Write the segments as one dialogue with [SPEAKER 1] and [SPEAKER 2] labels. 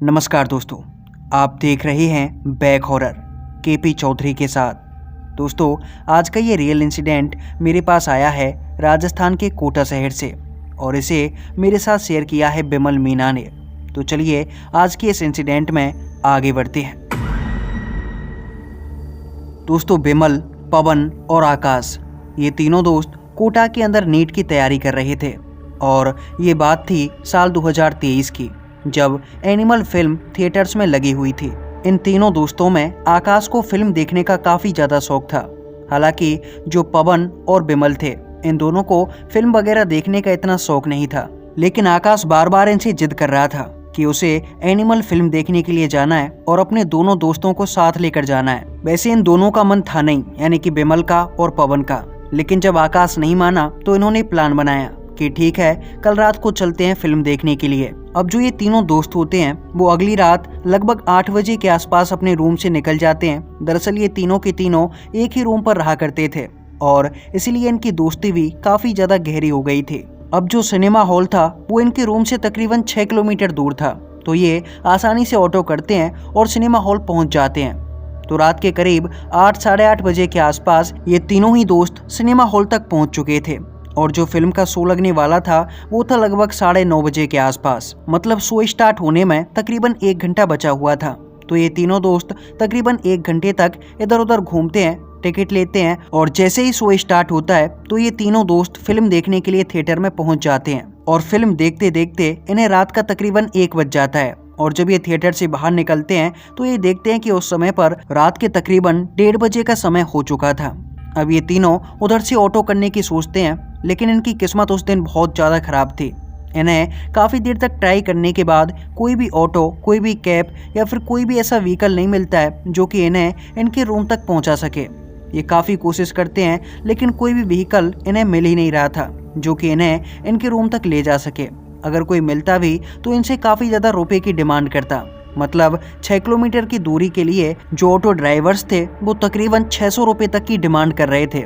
[SPEAKER 1] नमस्कार दोस्तों, आप देख रहे हैं बैक हॉरर केपी चौधरी के साथ। दोस्तों, आज का ये रियल इंसिडेंट मेरे पास आया है राजस्थान के कोटा शहर से और इसे मेरे साथ शेयर किया है बिमल मीना ने। तो चलिए आज के इस इंसिडेंट में आगे बढ़ते हैं। दोस्तों, बिमल, पवन और आकाश ये तीनों दोस्त कोटा के अंदर नीट की तैयारी कर रहे थे और ये बात थी साल 2023 की, जब एनिमल फिल्म थिएटर्स में लगी हुई थी। इन तीनों दोस्तों में आकाश को फिल्म देखने का काफ़ी ज़्यादा शौक था। हालांकि जो पवन और बिमल थे, इन दोनों को फिल्म वगैरह देखने का इतना शौक नहीं था, लेकिन आकाश बार बार इनसे जिद कर रहा था कि उसे एनिमल फिल्म देखने के लिए जाना है और अपने दोनों दोस्तों को साथ लेकर जाना है। वैसे इन दोनों का मन था नहीं, यानी कि बिमल का और पवन का, लेकिन जब आकाश नहीं माना तो इन्होंने प्लान बनाया कि ठीक है, कल रात को चलते हैं फिल्म देखने के लिए। अब जो ये तीनों दोस्त होते हैं वो अगली रात लगभग 8 बजे के आसपास अपने रूम से निकल जाते हैं। दरअसल ये तीनों के तीनों एक ही रूम पर रहा करते थे और इसीलिए इनकी दोस्ती भी काफी ज्यादा गहरी हो गई थी। अब जो सिनेमा हॉल था वो इनके रूम से तकरीबन 6 किलोमीटर दूर था, तो ये आसानी से ऑटो करते हैं और सिनेमा हॉल पहुंच जाते हैं। तो रात के करीब 8 साढ़े 8 बजे के आसपास ये तीनों ही दोस्त सिनेमा हॉल तक पहुंच चुके थे और जो फिल्म का शो लगने वाला था वो था लगभग 9:30 बजे के आसपास। मतलब शो स्टार्ट होने में तकरीबन 1 घंटा बचा हुआ था। तो ये तीनों दोस्त तकरीबन 1 घंटे तक इधर उधर घूमते हैं, टिकट लेते हैं और जैसे ही शो स्टार्ट होता है तो ये तीनों दोस्त फिल्म देखने के लिए थिएटर में पहुंच जाते हैं और फिल्म देखते देखते इन्हें रात का तकरीबन 1 बज जाता है। और जब ये थिएटर से बाहर निकलते हैं तो ये देखते हैं कि उस समय पर रात के तकरीबन 1:30 बजे का समय हो चुका था। अब ये तीनों उधर से ऑटो करने की सोचते हैं, लेकिन इनकी किस्मत उस दिन बहुत ज़्यादा खराब थी। इन्हें काफ़ी देर तक ट्राई करने के बाद कोई भी ऑटो, कोई भी कैब या फिर कोई भी ऐसा व्हीकल नहीं मिलता है जो कि इन्हें इनके रूम तक पहुंचा सके। ये काफ़ी कोशिश करते हैं, लेकिन कोई भी व्हीकल इन्हें मिल ही नहीं रहा था जो कि इन्हें इनके रूम तक ले जा सके। अगर कोई मिलता भी तो इनसे काफ़ी ज़्यादा रुपए की डिमांड करता। मतलब 6 किलोमीटर की दूरी के लिए जो ऑटो ड्राइवर्स थे वो तकरीबन 600 रुपये तक की डिमांड कर रहे थे।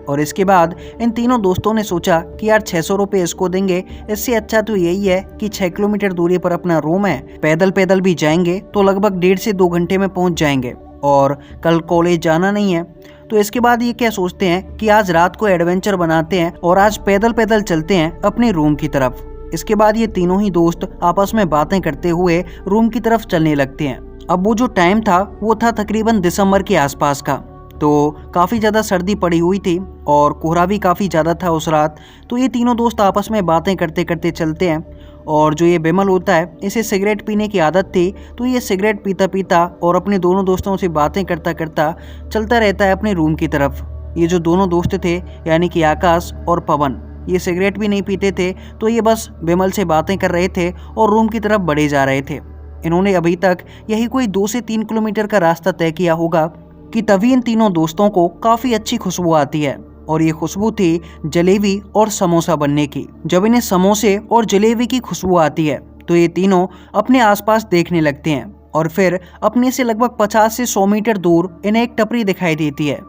[SPEAKER 1] और इसके बाद इन तीनों दोस्तों ने सोचा कि यार 600 रुपये इसको देंगे, इससे अच्छा तो यही है कि 6 किलोमीटर दूरी पर अपना रूम है, पैदल पैदल भी जाएंगे तो लगभग 1.5 से 2 घंटे में पहुंच जाएंगे और कल कॉलेज जाना नहीं है। तो इसके बाद ये क्या सोचते हैं कि आज रात को एडवेंचर बनाते हैं और आज पैदल पैदल चलते हैं अपने रूम की तरफ। इसके बाद ये तीनों ही दोस्त आपस में बातें करते हुए रूम की तरफ चलने लगते हैं। अब वो जो टाइम था वो था तकरीबन दिसंबर के आसपास का, तो काफ़ी ज़्यादा सर्दी पड़ी हुई थी और कोहरा भी काफ़ी ज़्यादा था उस रात। तो ये तीनों दोस्त आपस में बातें करते करते चलते हैं और जो ये बिमल होता है, इसे सिगरेट पीने की आदत थी, तो ये सिगरेट पीता पीता और अपने दोनों दोस्तों से बातें करता करता चलता रहता है अपने रूम की तरफ। ये जो दोनों दोस्त थे, यानी कि आकाश और पवन, ये सिगरेट भी नहीं पीते थे, तो ये बस बिमल से बातें कर रहे थे और रूम की तरफ बढ़े जा रहे थे। इन्होंने अभी तक यही कोई 2 से 3 किलोमीटर का रास्ता तय किया होगा कि तभी इन तीनों दोस्तों को काफ़ी अच्छी खुशबू आती है और ये खुशबू थी जलेबी और समोसा बनने की। जब इन्हें समोसे और जलेबी की खुशबू आती है तो ये तीनों अपने आसपास देखने लगते हैं और फिर अपने से लगभग 50 से 100 मीटर दूर इन्हें एक टपरी दिखाई देती है।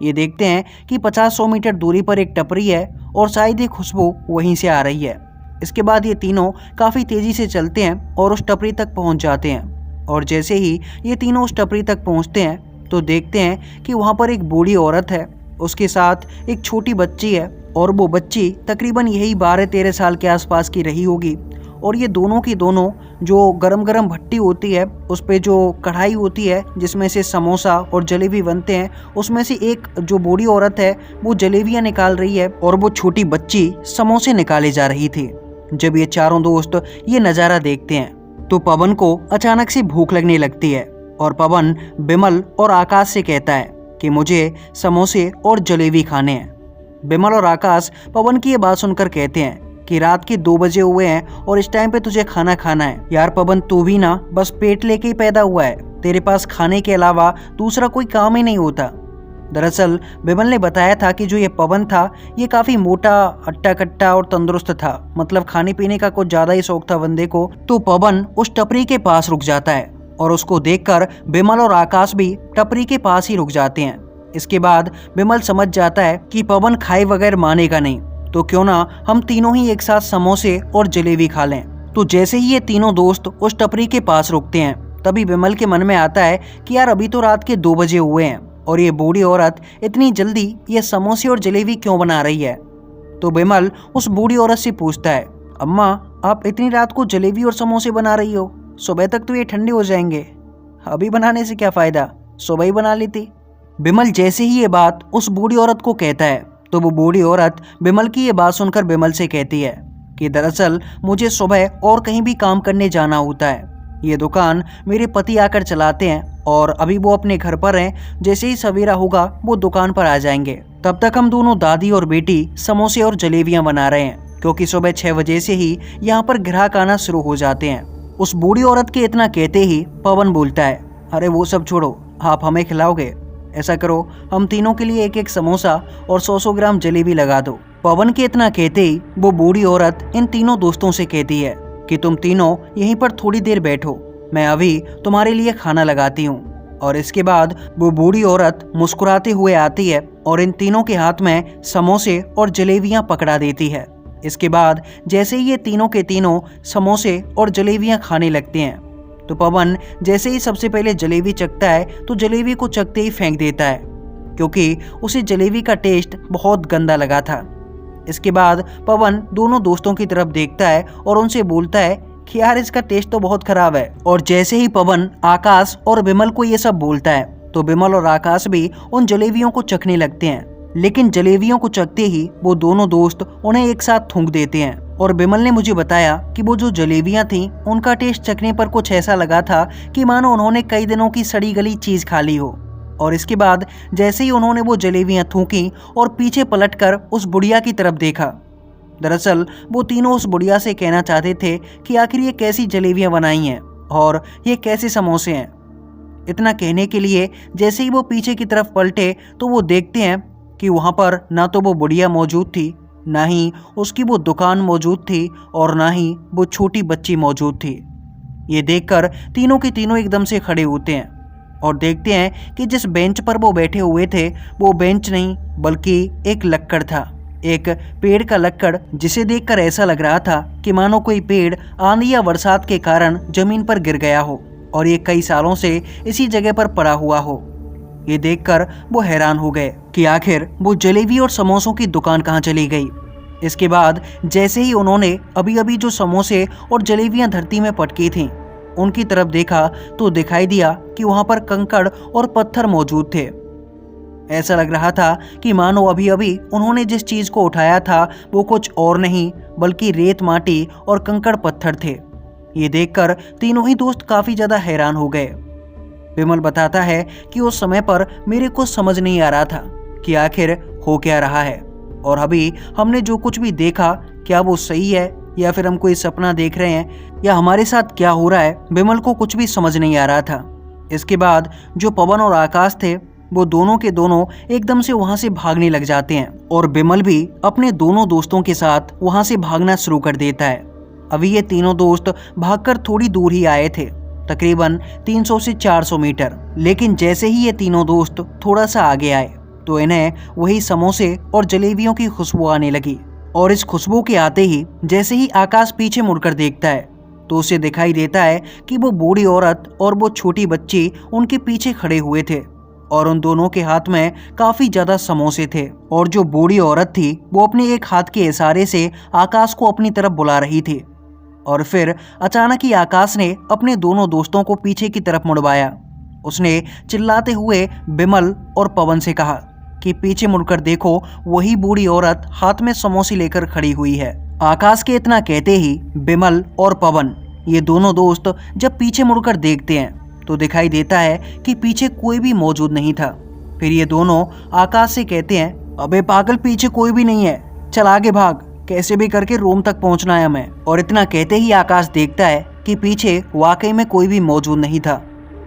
[SPEAKER 1] ये देखते हैं कि 50-100 मीटर दूरी पर एक टपरी है और शायद ये खुशबू वहीं से आ रही है। इसके बाद ये तीनों काफ़ी तेज़ी से चलते हैं और उस टपरी तक पहुंच जाते हैं और जैसे ही ये तीनों उस टपरी तक पहुंचते हैं तो देखते हैं कि वहां पर एक बूढ़ी औरत है, उसके साथ एक छोटी बच्ची है और वो बच्ची तकरीबन यही 12-13 साल के आसपास की रही होगी। और ये दोनों की दोनों जो गरम गरम भट्टी होती है, उस पे जो कढ़ाई होती है जिसमें से समोसा और जलेबी बनते हैं, उसमें से एक जो बूढ़ी औरत है वो जलेबियाँ निकाल रही है और वो छोटी बच्ची समोसे निकाले जा रही थी। जब ये चारों दोस्त ये नज़ारा देखते हैं तो पवन को अचानक से भूख लगने लगती है और पवन बिमल और आकाश से कहता है कि मुझे समोसे और जलेबी खाने हैं। बिमल और आकाश पवन की ये बात सुनकर कहते हैं कि रात के 2 बजे हुए हैं और इस टाइम पे तुझे खाना खाना है। यार पवन, तू भी ना बस पेट लेके ही पैदा हुआ है, तेरे पास खाने के अलावा दूसरा कोई काम ही नहीं होता। दरअसल बिमल ने बताया था कि जो ये पवन था ये काफ़ी मोटा, हट्टा कट्टा और तंदुरुस्त था। मतलब खाने पीने का कुछ ज़्यादा ही शौक था बंदे को। तो पवन उस टपरी के पास रुक जाता है और उसको देखकर बिमल और आकाश भी टपरी के पास ही रुक जाते हैं। इसके बाद बिमल समझ जाता है कि पवन खाए बगैर मानेगा नहीं, तो क्यों ना हम तीनों ही एक साथ समोसे और जलेबी खा लें। तो जैसे ही ये तीनों दोस्त उस टपरी के पास रुकते हैं, तभी विमल के मन में आता है कि यार अभी तो रात के 2 बजे हुए हैं और ये बूढ़ी औरत इतनी जल्दी ये समोसे और जलेबी क्यों बना रही है। तो विमल उस बूढ़ी औरत से पूछता है, अम्मा आप इतनी रात को जलेबी और समोसे बना रही हो, सुबह तक तो ये ठंडे हो जाएंगे, अभी बनाने से क्या फ़ायदा, सुबह ही बना लेती। विमल जैसे ही ये बात उस बूढ़ी औरत को कहता है, तो वो बूढ़ी औरत विमल की ये बात सुनकर विमल से कहती है कि दरअसल मुझे सुबह और कहीं भी काम करने जाना होता है, ये दुकान मेरे पति आकर चलाते हैं और अभी वो अपने घर पर हैं, जैसे ही सवेरा होगा वो दुकान पर आ जाएंगे। तब तक हम दोनों दादी और बेटी समोसे और जलेबियां बना रहे हैं, क्योंकि सुबह 6 बजे से ही यहाँ पर ग्राहक आना शुरू हो जाते हैं। उस बूढ़ी औरत के इतना कहते ही पवन बोलता है, अरे वो सब छोड़ो, आप हमें खिलाओगे? ऐसा करो हम तीनों के लिए एक एक समोसा और 100 ग्राम जलेबी लगा दो। पवन के इतना कहते ही वो बूढ़ी औरत इन तीनों दोस्तों से कहती है कि तुम तीनों यहीं पर थोड़ी देर बैठो, मैं अभी तुम्हारे लिए खाना लगाती हूँ। और इसके बाद वो बूढ़ी औरत मुस्कुराते हुए आती है और इन तीनों के हाथ में समोसे और जलेबियां पकड़ा देती है। इसके बाद जैसे ही ये तीनों के तीनों समोसे और जलेबियां खाने लगते हैं, तो पवन जैसे ही सबसे पहले जलेबी चखता है तो जलेबी को चखते ही फेंक देता है, क्योंकि उसे जलेबी का टेस्ट बहुत गंदा लगा था। इसके बाद पवन दोनों दोस्तों की तरफ देखता है और उनसे बोलता है कि यार इसका टेस्ट तो बहुत खराब है। और जैसे ही पवन आकाश और विमल को ये सब बोलता है, तो विमल और आकाश भी उन जलेबियों को चखने लगते हैं। लेकिन जलेबियों को चखते ही वो दोनों दोस्त उन्हें एक साथ थूक देते हैं। और विमल ने मुझे बताया कि वो जो जलेबियां थीं उनका टेस्ट चखने पर कुछ ऐसा लगा था कि मानो उन्होंने कई दिनों की सड़ी गली चीज खा ली हो। और इसके बाद जैसे ही उन्होंने वो जलेबियां थूकी और पीछे पलटकर उस बुढ़िया की तरफ देखा, दरअसल वो तीनों उस बुढ़िया से कहना चाहते थे कि आखिर ये कैसी जलेबियां बनाई हैं और ये कैसे समोसे हैं। इतना कहने के लिए जैसे ही वो पीछे की तरफ पलटे तो वो देखते हैं कि वहाँ पर ना तो वो बुढ़िया मौजूद थी, ना ही उसकी वो दुकान मौजूद थी और ना ही वो छोटी बच्ची मौजूद थी। ये देखकर तीनों के तीनों एकदम से खड़े होते हैं और देखते हैं कि जिस बेंच पर वो बैठे हुए थे वो बेंच नहीं बल्कि एक लक्कड़ था, एक पेड़ का लक्कड़, जिसे देखकर ऐसा लग रहा था कि मानो कोई पेड़ आंधी या बरसात के कारण जमीन पर गिर गया हो और ये कई सालों से इसी जगह पर पड़ा हुआ हो। ये देखकर वो हैरान हो गए कि आखिर वो जलेबी और समोसों की दुकान कहाँ चली गई। इसके बाद जैसे ही उन्होंने अभी अभी जो समोसे और जलेबियां धरती में पटकी थीं उनकी तरफ देखा, तो दिखाई दिया कि वहां पर कंकड़ और पत्थर मौजूद थे। ऐसा लग रहा था कि मानो अभी अभी उन्होंने जिस चीज को उठाया था वो कुछ और नहीं बल्कि रेत, माटी और कंकड़ पत्थर थे। ये देखकर तीनों ही दोस्त काफी ज्यादा हैरान हो गए। विमल बताता है कि उस समय पर मेरे को समझ नहीं आ रहा था कि आखिर हो क्या रहा है और अभी हमने जो कुछ भी देखा क्या वो सही है या फिर हम कोई सपना देख रहे हैं या हमारे साथ क्या हो रहा है, विमल को कुछ भी समझ नहीं आ रहा था। इसके बाद जो पवन और आकाश थे वो दोनों के दोनों एकदम से वहां से भागने लग जाते हैं और विमल भी अपने दोनों दोस्तों के साथ वहां से भागना शुरू कर देता है। अभी ये तीनों दोस्त भागकर थोड़ी दूर ही आए थे, तकरीबन 300 से 400 मीटर। लेकिन जैसे ही ये तीनों दोस्त थोड़ा सा आगे आए तो इन्हें वही समोसे और जलेबियों की खुशबू आने लगी। और इस खुशबू के आते ही जैसे ही आकाश पीछे मुड़कर देखता है तो उसे दिखाई देता है कि वो बूढ़ी औरत और वो छोटी बच्ची उनके पीछे खड़े हुए थे और उन दोनों के हाथ में काफी ज्यादा समोसे थे। और जो बूढ़ी औरत थी वो अपने एक हाथ के इशारे से आकाश को अपनी तरफ बुला रही थी। और फिर अचानक ही आकाश ने अपने दोनों दोस्तों को पीछे की तरफ मुड़वाया। उसने चिल्लाते हुए विमल और पवन से कहा कि पीछे मुड़कर देखो, वही बूढ़ी औरत हाथ में समोसे लेकर खड़ी हुई है। आकाश के इतना कहते ही विमल और पवन ये दोनों दोस्त जब पीछे मुड़कर देखते हैं तो दिखाई देता है कि पीछे कोई भी मौजूद नहीं था। फिर ये दोनों आकाश से कहते हैं, अबे पागल, पीछे कोई भी नहीं है, चल आगे भाग, कैसे भी करके रूम तक पहुंचना है हमें। और इतना कहते ही आकाश देखता है कि पीछे वाकई में कोई भी मौजूद नहीं था।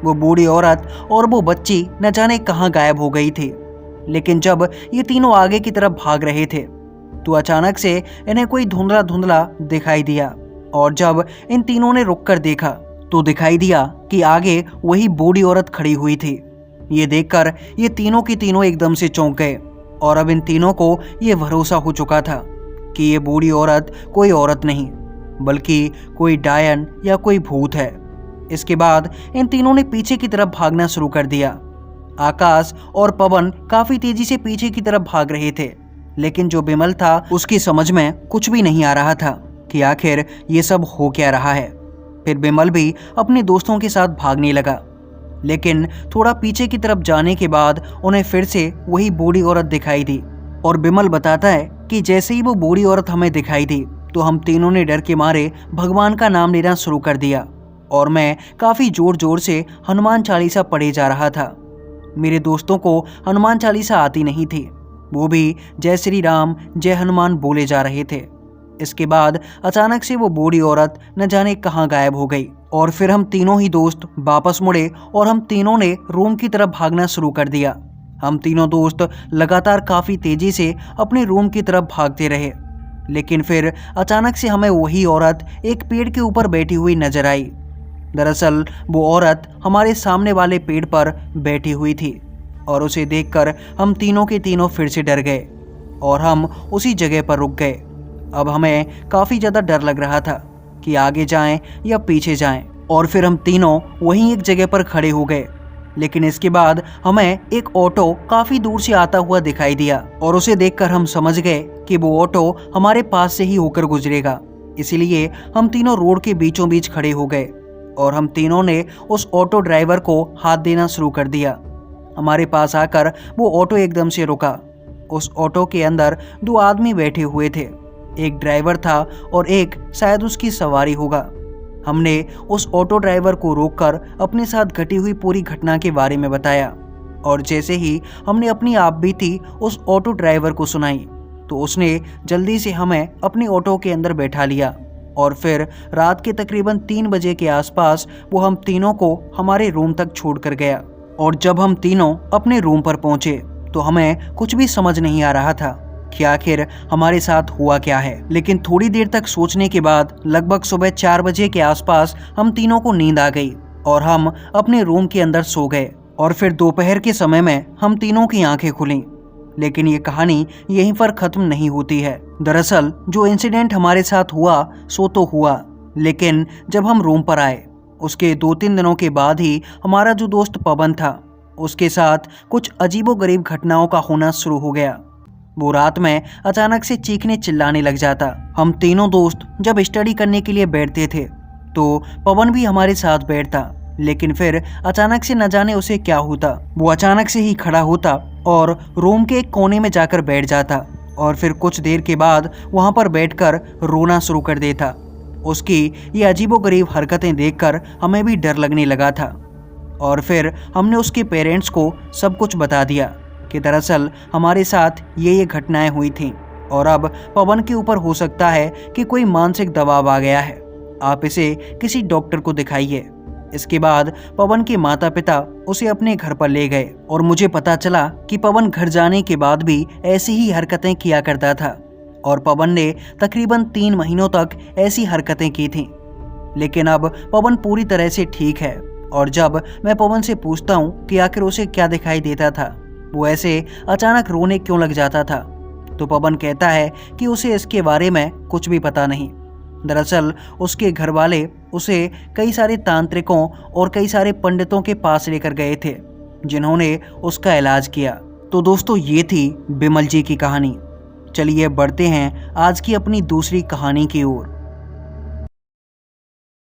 [SPEAKER 1] वो बूढ़ी औरत और वो बच्ची न जाने कहाँ गायब हो गई थी। लेकिन जब ये तीनों आगे की तरफ भाग रहे थे तो अचानक से इन्हें कोई धुंधला धुंधला दिखाई दिया। और जब इन तीनों ने रुककर देखा तो दिखाई दिया कि आगे वही बूढ़ी औरत खड़ी हुई थी। ये देखकर ये तीनों की तीनों एकदम से चौंक गए और अब इन तीनों को ये भरोसा हो चुका था कि ये बूढ़ी औरत कोई औरत नहीं बल्कि कोई डायन या कोई भूत है। इसके बाद इन तीनों ने पीछे की तरफ भागना शुरू कर दिया। आकाश और पवन काफी तेजी से पीछे की तरफ भाग रहे थे, लेकिन जो बिमल था उसकी समझ में कुछ भी नहीं आ रहा था कि आखिर ये सब हो क्या रहा है। फिर बिमल भी अपने दोस्तों के साथ भागने लगा, लेकिन थोड़ा पीछे की तरफ जाने के बाद उन्हें फिर से वही बूढ़ी औरत दिखाई दी। और बिमल बताता है कि जैसे ही वो बूढ़ी औरत हमें दिखाई दी तो हम तीनों ने डर के मारे भगवान का नाम लेना शुरू कर दिया और मैं काफी जोर जोर से हनुमान चालीसा पढ़े जा रहा था। मेरे दोस्तों को हनुमान चालीसा आती नहीं थी, वो भी जय श्री राम जय हनुमान बोले जा रहे थे। इसके बाद अचानक से वो बूढ़ी औरत न जाने कहाँ गायब हो गई और फिर हम तीनों ही दोस्त वापस मुड़े और हम तीनों ने रूम की तरफ भागना शुरू कर दिया। हम तीनों दोस्त लगातार काफी तेजी से अपने रूम की तरफ भागते रहे, लेकिन फिर अचानक से हमें वही औरत एक पेड़ के ऊपर बैठी हुई नजर आई। दरअसल वो औरत हमारे सामने वाले पेड़ पर बैठी हुई थी और उसे देखकर हम तीनों के तीनों फिर से डर गए और हम उसी जगह पर रुक गए। अब हमें काफ़ी ज़्यादा डर लग रहा था कि आगे जाएं या पीछे जाएं, और फिर हम तीनों वहीं एक जगह पर खड़े हो गए। लेकिन इसके बाद हमें एक ऑटो काफ़ी दूर से आता हुआ दिखाई दिया और उसे देखकर हम समझ गए कि वो ऑटो हमारे पास से ही होकर गुजरेगा। इसीलिए हम तीनों रोड के बीचों बीच खड़े हो गए और हम तीनों ने उस ऑटो ड्राइवर को हाथ देना शुरू कर दिया। हमारे पास आकर वो ऑटो एकदम से रुका। उस ऑटो के अंदर 2 आदमी बैठे हुए थे, एक ड्राइवर था और एक शायद उसकी सवारी होगा। हमने उस ऑटो ड्राइवर को रोककर अपने साथ घटी हुई पूरी घटना के बारे में बताया और जैसे ही हमने अपनी आप बीती उस ऑटो ड्राइवर को सुनाई तो उसने जल्दी से हमें अपने ऑटो के अंदर बैठा लिया और फिर रात के तकरीबन 3 बजे के आसपास वो हम तीनों को हमारे रूम तक छोड़कर गया। और जब हम तीनों अपने रूम पर पहुंचे तो हमें कुछ भी समझ नहीं आ रहा था कि आखिर हमारे साथ हुआ क्या है। लेकिन थोड़ी देर तक सोचने के बाद लगभग सुबह 4 बजे के आसपास हम तीनों को नींद आ गई और हम अपने रूम के अंदर सो गए। और फिर दोपहर के समय में हम तीनों की आंखें खुलीं। लेकिन ये कहानी यहीं पर खत्म नहीं होती है। दरअसल जो इंसिडेंट हमारे साथ हुआ सो तो हुआ, लेकिन जब हम रूम पर आए उसके 2-3 दिनों के बाद ही हमारा जो दोस्त पवन था उसके साथ कुछ अजीबोगरीब घटनाओं का होना शुरू हो गया। वो रात में अचानक से चीखने चिल्लाने लग जाता। हम तीनों दोस्त जब स्टडी करने के लिए बैठते थे तो पवन भी हमारे साथ बैठता, लेकिन फिर अचानक से न जाने उसे क्या होता, वो अचानक से ही खड़ा होता और रूम के एक कोने में जाकर बैठ जाता और फिर कुछ देर के बाद वहाँ पर बैठकर रोना शुरू कर देता। उसकी ये अजीबोगरीब हरकतें देखकर हमें भी डर लगने लगा था और फिर हमने उसके पेरेंट्स को सब कुछ बता दिया कि दरअसल हमारे साथ ये घटनाएं हुई थीं और अब पवन के ऊपर हो सकता है कि कोई मानसिक दबाव आ गया है, आप इसे किसी डॉक्टर को दिखाइए। इसके बाद पवन के माता पिता उसे अपने घर पर ले गए और मुझे पता चला कि पवन घर जाने के बाद भी ऐसी ही हरकतें किया करता था और पवन ने तकरीबन 3 महीनों तक ऐसी हरकतें की थीं। लेकिन अब पवन पूरी तरह से ठीक है और जब मैं पवन से पूछता हूँ कि आखिर उसे क्या दिखाई देता था, वो ऐसे अचानक रोने क्यों लग जाता था, तो पवन कहता है कि उसे इसके बारे में कुछ भी पता नहीं। दरअसल उसके घर वाले उसे कई सारे तांत्रिकों और कई सारे पंडितों के पास लेकर गए थे जिन्होंने उसका इलाज किया। तो दोस्तों ये थी बिमल जी की कहानी। चलिए बढ़ते हैं आज की अपनी दूसरी कहानी की ओर।